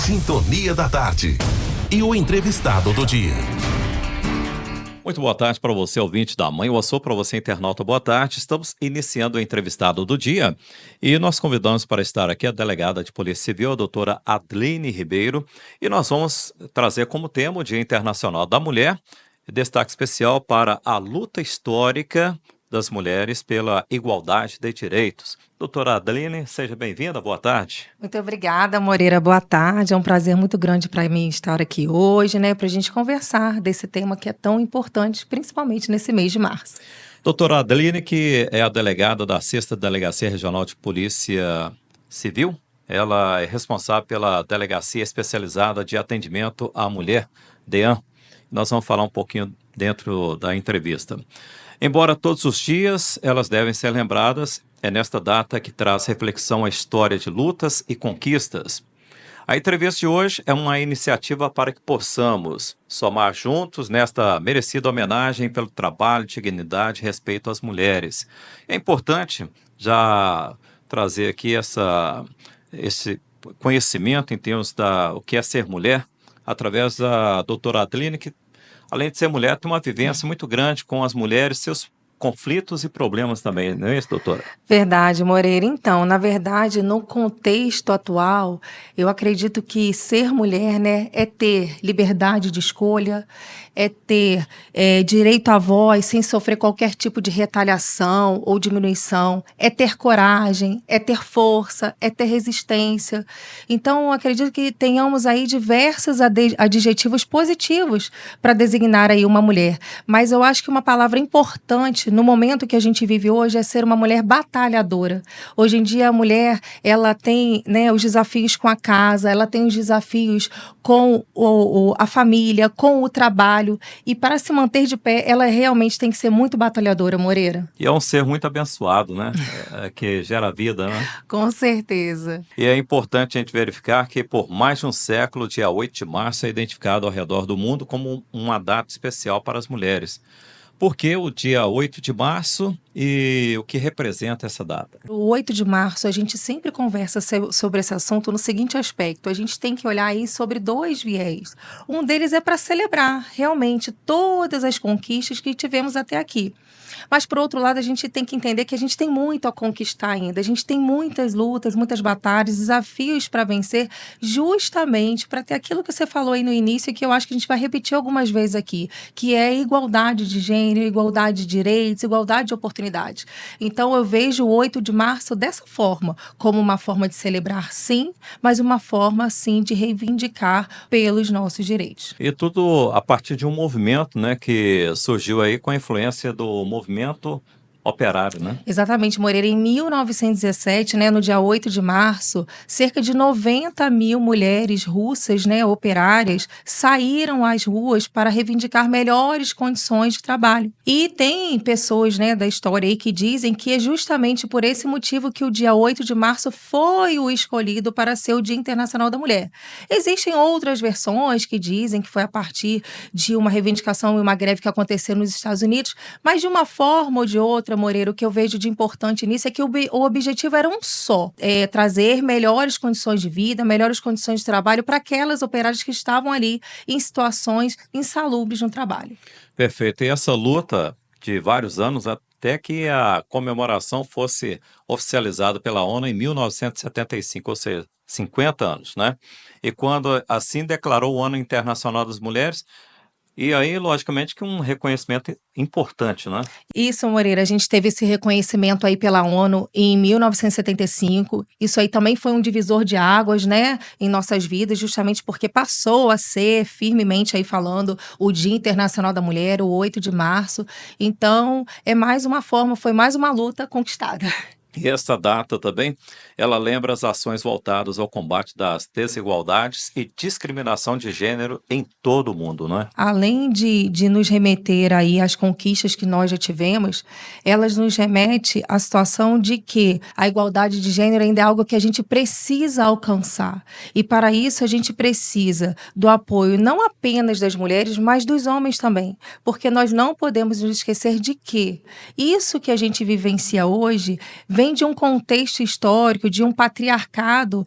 Sintonia da Tarde. E o entrevistado do dia. Muito boa tarde para você, ouvinte da Manhã. Eu sou para você, internauta. Boa tarde. Estamos iniciando o entrevistado do dia e nós convidamos para estar aqui a delegada de Polícia Civil, a doutora Adline Ribeiro, e nós vamos trazer como tema o Dia Internacional da Mulher, destaque especial para a luta histórica das mulheres pela igualdade de direitos. Doutora Adline, seja bem-vinda, boa tarde. Muito obrigada, Moreira, boa tarde. É um prazer muito grande para mim estar aqui hoje, para a gente conversar desse tema que é tão importante, principalmente nesse mês de março. Doutora Adline, que é a delegada da 6ª Delegacia Regional de Polícia Civil, ela é responsável pela Delegacia Especializada de Atendimento à Mulher, DEAM. Nós vamos falar um pouquinho dentro da entrevista. Embora todos os dias elas devem ser lembradas, é nesta data que traz reflexão a história de lutas e conquistas. A entrevista de hoje é uma iniciativa para que possamos somar juntos nesta merecida homenagem pelo trabalho, dignidade e respeito às mulheres. É importante já trazer aqui esse conhecimento em termos o que é ser mulher, através da doutora Adline, que além de ser mulher, tem uma vivência muito grande com as mulheres, seus conflitos e problemas também, não é isso, doutora? Verdade, Moreira. Então, na verdade, no contexto atual, eu acredito que ser mulher, é ter liberdade de escolha, é ter direito à voz sem sofrer qualquer tipo de retaliação ou diminuição, é ter coragem, é ter força, é ter resistência. Então, eu acredito que tenhamos aí diversos adjetivos positivos para designar aí uma mulher. Mas eu acho que uma palavra importante no momento que a gente vive hoje é ser uma mulher batalhadora. Hoje em dia a mulher, ela tem os desafios com a casa, ela tem os desafios com a família, com o trabalho, e para se manter de pé, ela realmente tem que ser muito batalhadora, Moreira. E é um ser muito abençoado, né? Que gera vida, né? Com certeza. E é importante a gente verificar que por mais de um século, dia 8 de março é identificado ao redor do mundo como uma data especial para as mulheres. Por que o dia 8 de março e o que representa essa data? O 8 de março, a gente sempre conversa sobre esse assunto no seguinte aspecto: a gente tem que olhar aí sobre dois viés. Um deles é para celebrar realmente todas as conquistas que tivemos até aqui. Mas, por outro lado, a gente tem que entender que a gente tem muito a conquistar ainda. A gente tem muitas lutas, muitas batalhas, desafios para vencer, justamente para ter aquilo que você falou aí no início, que eu acho que a gente vai repetir algumas vezes aqui, que é igualdade de gênero, igualdade de direitos, igualdade de oportunidades. Então, eu vejo o 8 de março dessa forma, como uma forma de celebrar, sim, mas uma forma, sim, de reivindicar pelos nossos direitos. E tudo a partir de um movimento, que surgiu aí com a influência do movimento operário, né? Exatamente, Moreira. Em 1917, no dia 8 de março, cerca de 90 mil mulheres russas, operárias, saíram às ruas para reivindicar melhores condições de trabalho. E tem pessoas, da história aí que dizem que é justamente por esse motivo que o dia 8 de março foi o escolhido para ser o Dia Internacional da Mulher. Existem outras versões que dizem que foi a partir de uma reivindicação e uma greve que aconteceu nos Estados Unidos, mas de uma forma ou de outra, Moreira, o que eu vejo de importante nisso é que o objetivo era um só: trazer melhores condições de vida, melhores condições de trabalho para aquelas operárias que estavam ali em situações insalubres no trabalho. Perfeito. E essa luta de vários anos até que a comemoração fosse oficializada pela ONU em 1975, ou seja, 50 anos, né? E quando assim declarou o Ano Internacional das Mulheres, e aí, logicamente, que um reconhecimento importante, né? Isso, Moreira, a gente teve esse reconhecimento aí pela ONU em 1975. Isso aí também foi um divisor de águas, em nossas vidas, justamente porque passou a ser firmemente aí falando o Dia Internacional da Mulher, o 8 de março. Então, foi mais uma luta conquistada. E essa data também, ela lembra as ações voltadas ao combate das desigualdades e discriminação de gênero em todo o mundo, não é? Além de nos remeter aí às conquistas que nós já tivemos, elas nos remetem à situação de que a igualdade de gênero ainda é algo que a gente precisa alcançar. E para isso a gente precisa do apoio não apenas das mulheres, mas dos homens também. Porque nós não podemos nos esquecer de que isso que a gente vivencia hoje vem de um contexto histórico, de um patriarcado,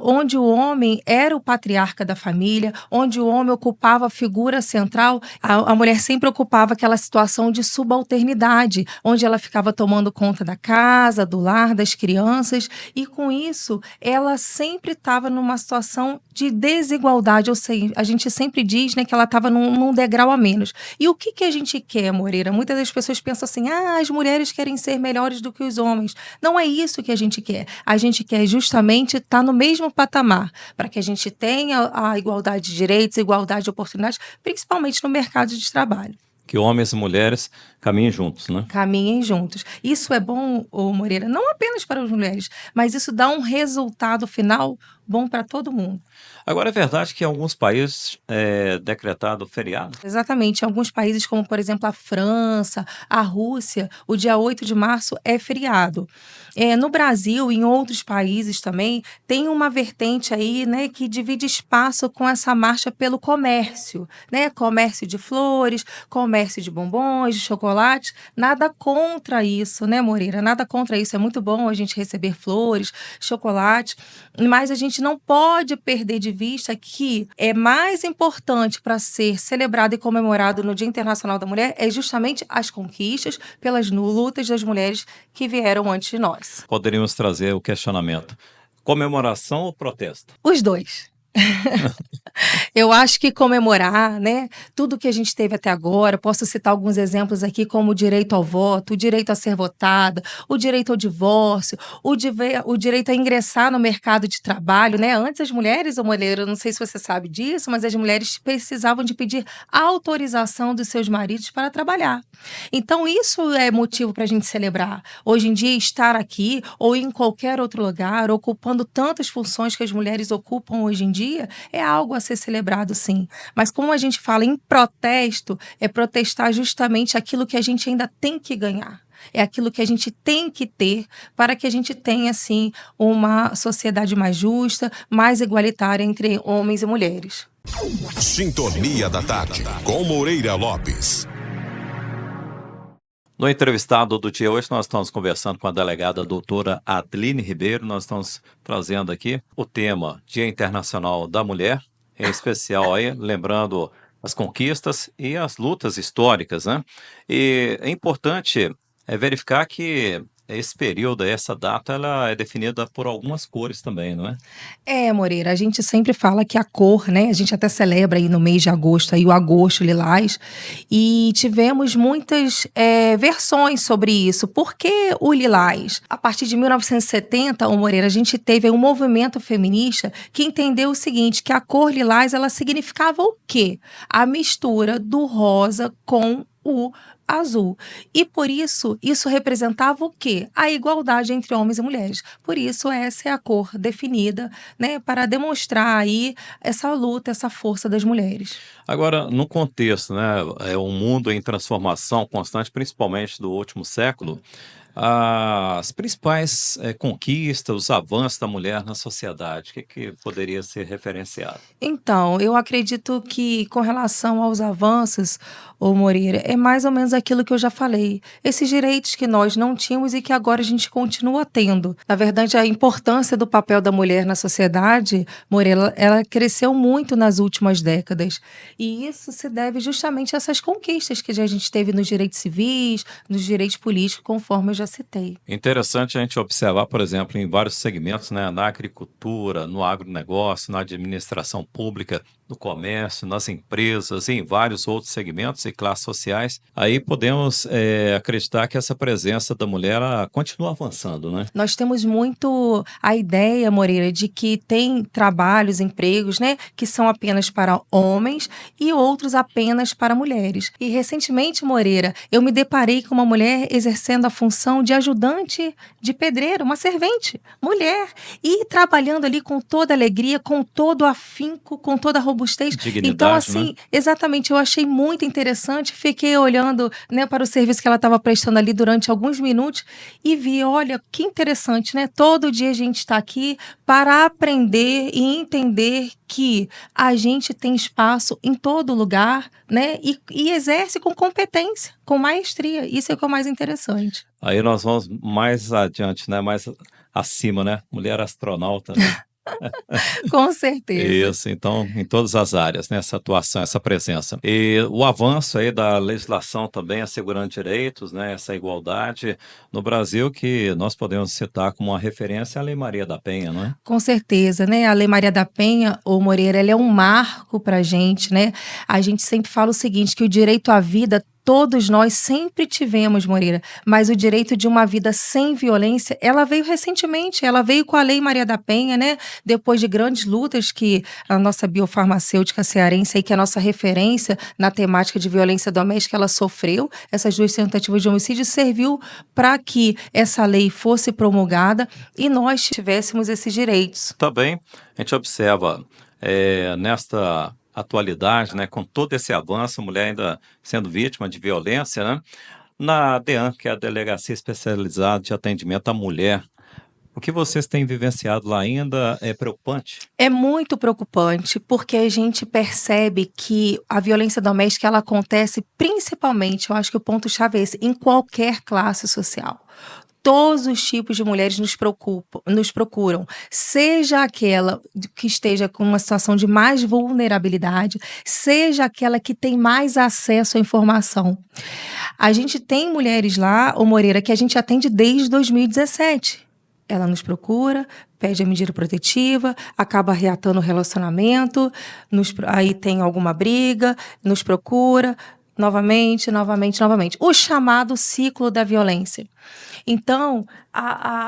onde o homem era o patriarca da família, onde o homem ocupava a figura central, a mulher sempre ocupava aquela situação de subalternidade, onde ela ficava tomando conta da casa, do lar, das crianças, e com isso ela sempre estava numa situação de desigualdade, ou seja, a gente sempre diz, né, que ela estava num degrau a menos. E o que a gente quer, Moreira? Muitas das pessoas pensam assim, as mulheres querem ser melhores do que os homens. Não é isso que a gente quer. A gente quer justamente estar no mesmo patamar, para que a gente tenha a igualdade de direitos, igualdade de oportunidades, principalmente no mercado de trabalho. Que homens e mulheres caminhem juntos, né? Caminhem juntos. Isso é bom, Moreira, não apenas para as mulheres, mas isso dá um resultado final bom para todo mundo. Agora, é verdade que em alguns países é decretado feriado? Exatamente. Em alguns países, como por exemplo a França, a Rússia, o dia 8 de março é feriado. No Brasil e em outros países também, tem uma vertente aí, né, que divide espaço com essa marcha pelo comércio, né? Comércio de flores, comércio de bombons, de chocolate. Nada contra isso, né, Moreira? Nada contra isso. É muito bom a gente receber flores, chocolate, mas a gente não pode perder de vista que é mais importante para ser celebrado e comemorado no Dia Internacional da Mulher é justamente as conquistas pelas lutas das mulheres que vieram antes de nós. Poderíamos trazer o questionamento: comemoração ou protesto? Os dois. Eu acho que comemorar, né, tudo que a gente teve até agora, posso citar alguns exemplos aqui, como o direito ao voto, o direito a ser votada, o direito ao divórcio, o direito a ingressar no mercado de trabalho, né? Antes as mulheres, Moreira, não sei se você sabe disso, mas as mulheres precisavam de pedir autorização dos seus maridos para trabalhar. Então isso é motivo para a gente celebrar. Hoje em dia, estar aqui ou em qualquer outro lugar, ocupando tantas funções que as mulheres ocupam hoje em dia, é algo a ser celebrado, sim. Mas como a gente fala em protesto, é protestar justamente aquilo que a gente ainda tem que ganhar. É aquilo que a gente tem que ter para que a gente tenha, assim, uma sociedade mais justa, mais igualitária entre homens e mulheres. Sintonia da Tarde, com Moreira Lopes. No entrevistado do dia hoje, nós estamos conversando com a delegada doutora Adline Ribeiro. Nós estamos trazendo aqui o tema Dia Internacional da Mulher, em especial aí, lembrando as conquistas e as lutas históricas, né? E é importante verificar que esse período, essa data, ela é definida por algumas cores também, não é? Moreira, a gente sempre fala que a cor, né? A gente até celebra aí no mês de agosto, aí o agosto lilás, e tivemos muitas versões sobre isso. Por que o lilás? A partir de 1970, Moreira, a gente teve um movimento feminista que entendeu o seguinte, que a cor lilás, ela significava o quê? A mistura do rosa com o azul. E por isso, isso representava o quê? A igualdade entre homens e mulheres. Por isso, essa é a cor definida, né, para demonstrar aí essa luta, essa força das mulheres. Agora, no contexto, né, é um mundo em transformação constante, principalmente do último século, as principais conquistas, os avanços da mulher na sociedade, o que poderia ser referenciado? Então, eu acredito que com relação aos avanços, Moreira, é mais ou menos aquilo que eu já falei. Esses direitos que nós não tínhamos e que agora a gente continua tendo. Na verdade, a importância do papel da mulher na sociedade, Moreira, ela cresceu muito nas últimas décadas. E isso se deve justamente a essas conquistas que a gente teve nos direitos civis, nos direitos políticos, conforme eu já citei. Interessante a gente observar, por exemplo, em vários segmentos, né, na agricultura, no agronegócio, na administração pública, no comércio, nas empresas, em vários outros segmentos e classes sociais, aí podemos acreditar que essa presença da mulher continua avançando, né? Nós temos muito a ideia, Moreira, de que tem trabalhos, empregos, né, que são apenas para homens e outros apenas para mulheres. E recentemente, Moreira, eu me deparei com uma mulher exercendo a função de ajudante de pedreiro, uma servente, mulher, e trabalhando ali com toda alegria, com todo afinco, com toda a robustez. Dignidade, então, assim, né? exatamente, eu achei muito interessante, fiquei olhando, né, para o serviço que ela estava prestando ali durante alguns minutos e vi, olha, que interessante, né? Todo dia a gente está aqui para aprender e entender que a gente tem espaço em todo lugar, né? E exerce com competência, com maestria. Isso é o que é o mais interessante. Aí nós vamos mais adiante, né? Mais acima, né? Mulher astronauta, né? Com certeza. Isso, então, em todas as áreas, né, essa atuação, essa presença. E o avanço aí da legislação também assegurando direitos, né, essa igualdade no Brasil, que nós podemos citar como uma referência a Lei Maria da Penha, não é? Com certeza, né? A Lei Maria da Penha, ô Moreira, ela é um marco para a gente, né? A gente sempre fala o seguinte, que o direito à vida todos nós sempre tivemos, Moreira, mas o direito de uma vida sem violência, ela veio recentemente, ela veio com a Lei Maria da Penha, né? Depois de grandes lutas que a nossa biofarmacêutica cearense, aí, que é a nossa referência na temática de violência doméstica, ela sofreu. Essas 2 tentativas de homicídio serviu para que essa lei fosse promulgada e nós tivéssemos esses direitos. Também a gente observa nesta atualidade, né, com todo esse avanço, a mulher ainda sendo vítima de violência, né? Na DEAN, que é a Delegacia Especializada de Atendimento à Mulher, o que vocês têm vivenciado lá ainda é preocupante? É muito preocupante, porque a gente percebe que a violência doméstica ela acontece principalmente, eu acho que o ponto-chave é esse, em qualquer classe social. Todos os tipos de mulheres nos procuram, seja aquela que esteja com uma situação de mais vulnerabilidade, seja aquela que tem mais acesso à informação. A gente tem mulheres lá, ô Moreira, que a gente atende desde 2017. Ela nos procura, pede a medida protetiva, acaba reatando o relacionamento, aí tem alguma briga, nos procura, novamente. O chamado ciclo da violência. Então,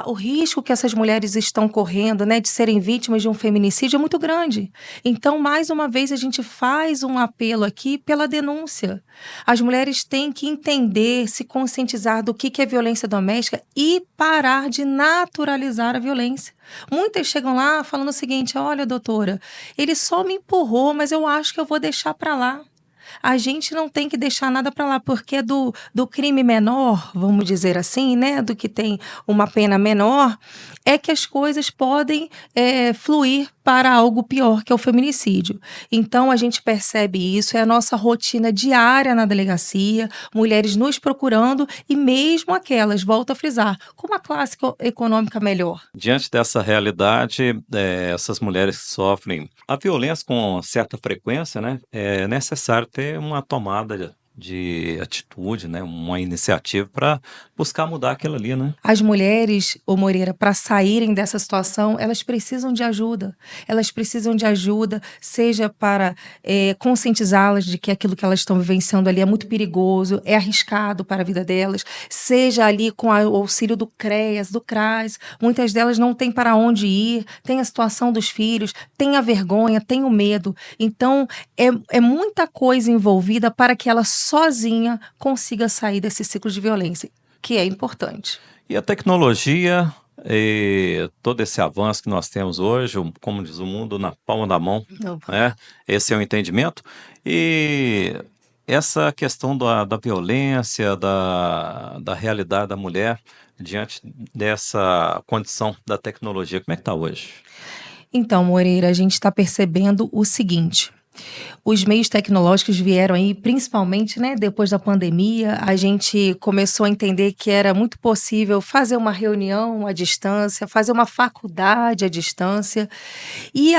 o risco que essas mulheres estão correndo, né, de serem vítimas de um feminicídio é muito grande. Então, mais uma vez, a gente faz um apelo aqui pela denúncia. As mulheres têm que entender, se conscientizar do que é violência doméstica e parar de naturalizar a violência. Muitas chegam lá falando o seguinte: olha, doutora, ele só me empurrou, mas eu acho que eu vou deixar para lá. A gente não tem que deixar nada para lá, porque do crime menor, vamos dizer assim, né, do que tem uma pena menor, é que as coisas podem fluir para algo pior, que é o feminicídio. Então, a gente percebe isso, é a nossa rotina diária na delegacia, mulheres nos procurando e mesmo aquelas, volto a frisar, com uma classe econômica melhor. Diante dessa realidade, essas mulheres que sofrem a violência com certa frequência, né, é necessário ter uma tomada de atitude, né, uma iniciativa para buscar mudar aquilo ali, né? As mulheres, ô Moreira, para saírem dessa situação, elas precisam de ajuda. Elas precisam de ajuda, seja para conscientizá-las de que aquilo que elas estão vivenciando ali é muito perigoso, é arriscado para a vida delas, seja ali com o auxílio do CREAS, do CRAS. Muitas delas não têm para onde ir, tem a situação dos filhos, tem a vergonha, tem o medo. Então, é muita coisa envolvida para que ela sozinha consiga sair desse ciclo de violência, que é importante. E a tecnologia e todo esse avanço que nós temos hoje, como diz o mundo, na palma da mão, né? Esse é o entendimento. E essa questão da violência, da realidade da mulher diante dessa condição da tecnologia, como é que está hoje? Então, Moreira, a gente está percebendo o seguinte: os meios tecnológicos vieram aí, principalmente, né, depois da pandemia, a gente começou a entender que era muito possível fazer uma reunião à distância, fazer uma faculdade à distância, e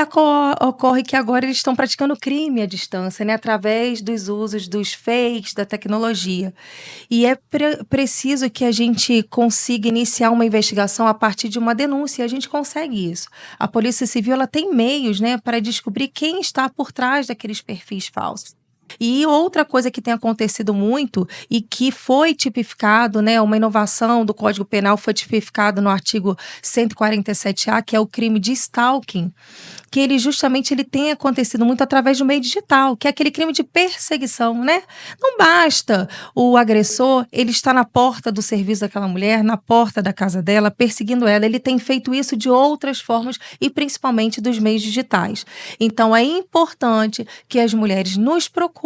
ocorre que agora eles estão praticando crime à distância, né, através dos usos dos fakes, da tecnologia. E é preciso que a gente consiga iniciar uma investigação a partir de uma denúncia, e a gente consegue isso. A Polícia Civil, ela tem meios, né, para descobrir quem está por trás daqueles perfis falsos. E outra coisa que tem acontecido muito e que foi tipificado, né, uma inovação do Código Penal foi tipificado no artigo 147A, que é o crime de stalking, que ele justamente tem acontecido muito através do meio digital, que é aquele crime de perseguição, né? Não basta o agressor, ele está na porta do serviço daquela mulher, na porta da casa dela, perseguindo ela. Ele tem feito isso de outras formas e principalmente dos meios digitais. Então, é importante que as mulheres nos procurem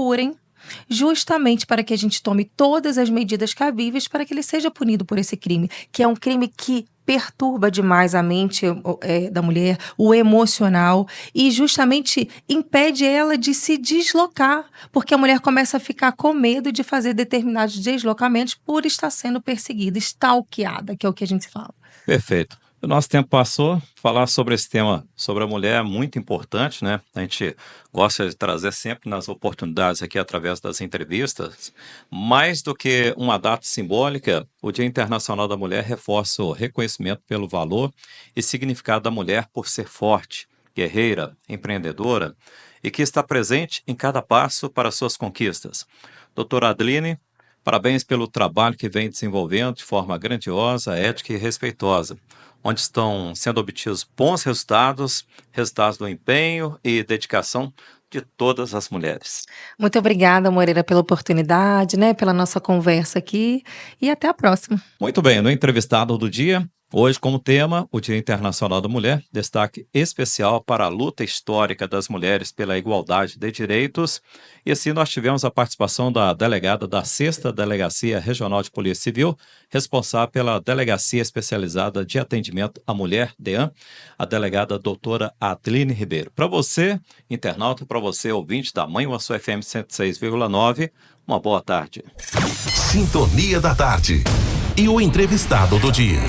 justamente para que a gente tome todas as medidas cabíveis para que ele seja punido por esse crime, que é um crime que perturba demais a mente da mulher, o emocional, e justamente impede ela de se deslocar, porque a mulher começa a ficar com medo de fazer determinados deslocamentos por estar sendo perseguida, stalkeada, que é o que a gente fala. Perfeito. O nosso tempo passou. Falar sobre esse tema, sobre a mulher, é muito importante, né? A gente gosta de trazer sempre nas oportunidades aqui através das entrevistas. Mais do que uma data simbólica, o Dia Internacional da Mulher reforça o reconhecimento pelo valor e significado da mulher por ser forte, guerreira, empreendedora e que está presente em cada passo para suas conquistas. Doutora Adeline, parabéns pelo trabalho que vem desenvolvendo de forma grandiosa, ética e respeitosa, onde estão sendo obtidos bons resultados, resultados do empenho e dedicação de todas as mulheres. Muito obrigada, Moreira, pela oportunidade, né, pela nossa conversa aqui, e até a próxima. Muito bem, no entrevistado do dia, hoje como tema, o Dia Internacional da Mulher, destaque especial para a luta histórica das mulheres pela igualdade de direitos. E assim nós tivemos a participação da delegada da 6ª Delegacia Regional de Polícia Civil, responsável pela Delegacia Especializada de Atendimento à Mulher, DEAM, a delegada doutora Adeline Ribeiro. Para você, internauta, para você, ouvinte da Manhuaçu FM 106,9, uma boa tarde. Sintonia da Tarde. E o entrevistado do dia.